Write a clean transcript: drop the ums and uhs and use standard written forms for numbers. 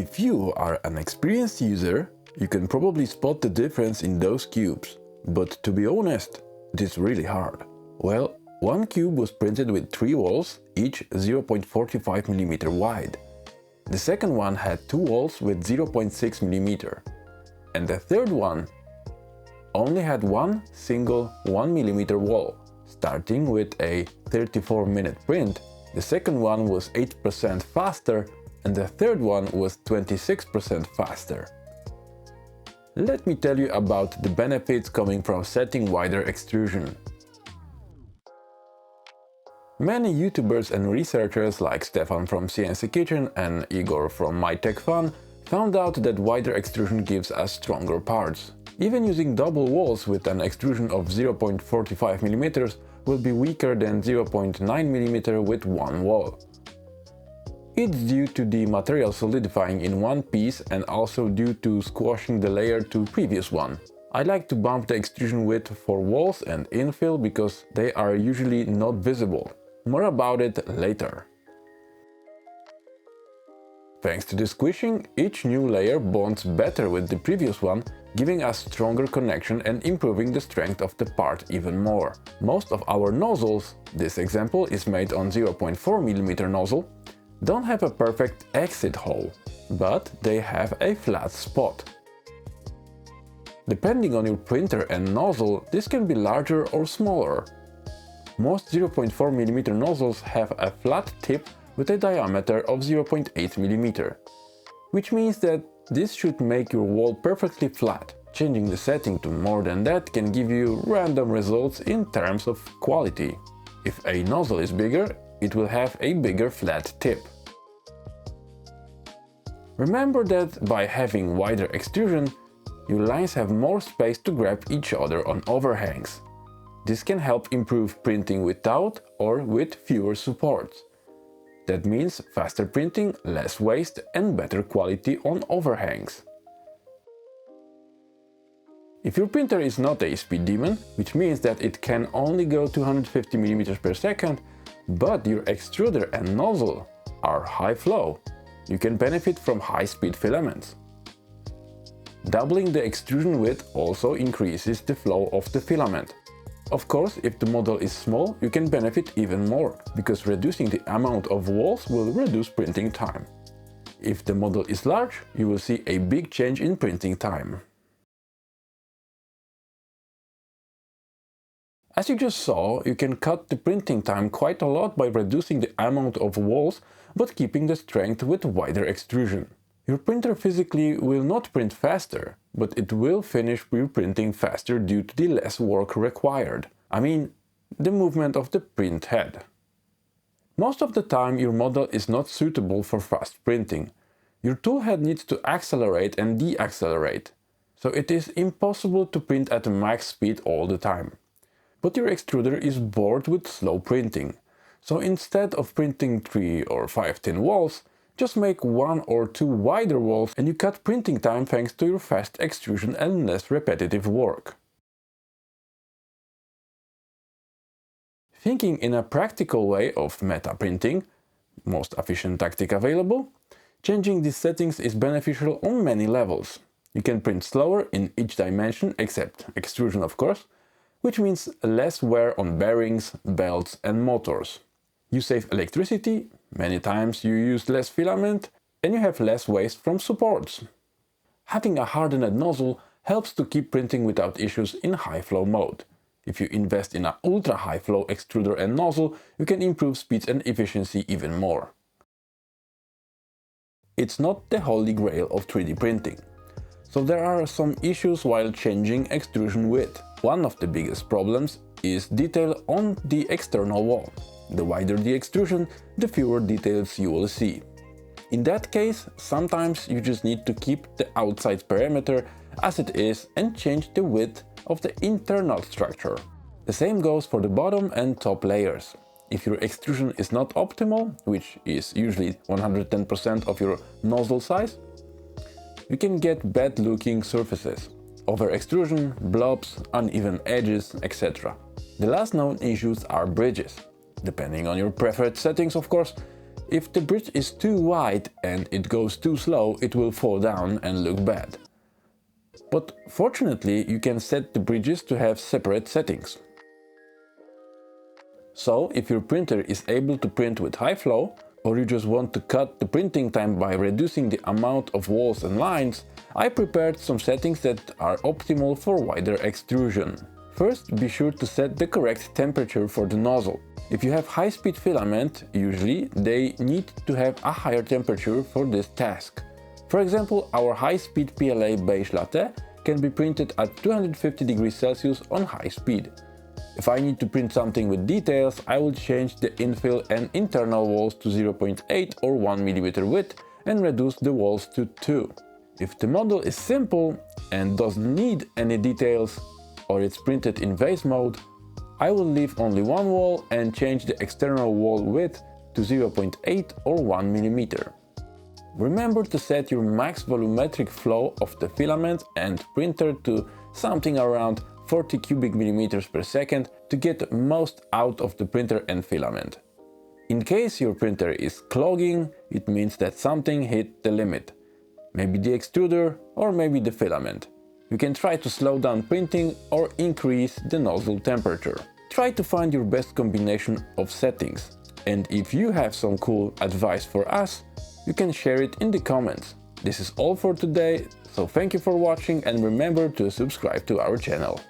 If you are an experienced user, you can probably spot the difference in those cubes. But to be honest, it is really hard. Well, one cube was printed with 3 walls, each 0.45 mm wide. The second one had 2 walls with 0.6 mm. And the third one only had one single 1 mm wall. Starting with a 34-minute print, the second one was 8% faster and the third one was 26% faster. Let me tell you about the benefits coming from setting wider extrusion. Many YouTubers and researchers like Stefan from CNC Kitchen and Igor from MyTechFun found out that wider extrusion gives us stronger parts. Even using double walls with an extrusion of 0.45 mm will be weaker than 0.9 mm with one wall. It's due to the material solidifying in one piece and also due to squashing the layer to previous one. I like to bump the extrusion width for walls and infill because they are usually not visible. More about it later. Thanks to the squishing, each new layer bonds better with the previous one, giving us stronger connection and improving the strength of the part even more. Most of our nozzles, this example is made on 0.4 mm nozzle, don't have a perfect exit hole, but they have a flat spot. Depending on your printer and nozzle, this can be larger or smaller. Most 0.4 mm nozzles have a flat tip with a diameter of 0.8 mm, which means that this should make your wall perfectly flat. Changing the setting to more than that can give you random results in terms of quality. If a nozzle is bigger, it will have a bigger flat tip. Remember that by having wider extrusion, your lines have more space to grab each other on overhangs. This can help improve printing without or with fewer supports. That means faster printing, less waste and better quality on overhangs. If your printer is not a speed demon, which means that it can only go 250 mm per second, but your extruder and nozzle are high flow, you can benefit from high-speed filaments. Doubling the extrusion width also increases the flow of the filament. Of course, if the model is small, you can benefit even more, because reducing the amount of walls will reduce printing time. If the model is large, you will see a big change in printing time. As you just saw, you can cut the printing time quite a lot by reducing the amount of walls, but keeping the strength with wider extrusion. Your printer physically will not print faster, but it will finish your printing faster due to the less work required. I mean, the movement of the print head. Most of the time your model is not suitable for fast printing. Your tool head needs to accelerate and deaccelerate, so it is impossible to print at max speed all the time. But your extruder is bored with slow printing, so instead of printing 3 or 5 thin walls, just make 1 or 2 wider walls and you cut printing time thanks to your fast extrusion and less repetitive work. Thinking in a practical way of meta printing, most efficient tactic available, changing these settings is beneficial on many levels. You can print slower in each dimension except extrusion of course, which means less wear on bearings, belts and motors. You save electricity, many times you use less filament, and you have less waste from supports. Having a hardened nozzle helps to keep printing without issues in high flow mode. If you invest in an ultra high flow extruder and nozzle, you can improve speeds and efficiency even more. It's not the holy grail of 3D printing. So there are some issues while changing extrusion width. One of the biggest problems is detail on the external wall. The wider the extrusion, the fewer details you will see. In that case, sometimes you just need to keep the outside perimeter as it is and change the width of the internal structure. The same goes for the bottom and top layers. If your extrusion is not optimal, which is usually 110% of your nozzle size, you can get bad looking surfaces, over extrusion, blobs, uneven edges, etc. The last known issues are bridges. Depending on your preferred settings of course, If the bridge is too wide and it goes too slow, it will fall down and look bad. But fortunately, you can set the bridges to have separate settings. So, if your printer is able to print with high flow, or you just want to cut the printing time by reducing the amount of walls and lines, I prepared some settings that are optimal for wider extrusion. First, be sure to set the correct temperature for the nozzle. If you have high-speed filament, usually they need to have a higher temperature for this task. For example, our high-speed PLA beige latte can be printed at 250 degrees Celsius on high speed. If I need to print something with details, I will change the infill and internal walls to 0.8 or 1 mm width and reduce the walls to 2. If the model is simple and doesn't need any details, or it's printed in vase mode, I will leave only one wall and change the external wall width to 0.8 or 1 mm. Remember to set your max volumetric flow of the filament and printer to something around 40 cubic millimeters per second to get most out of the printer and filament. In case your printer is clogging, it means that something hit the limit. Maybe the extruder or maybe the filament. You can try to slow down printing or increase the nozzle temperature. Try to find your best combination of settings. And if you have some cool advice for us, you can share it in the comments. This is all for today, so thank you for watching and remember to subscribe to our channel.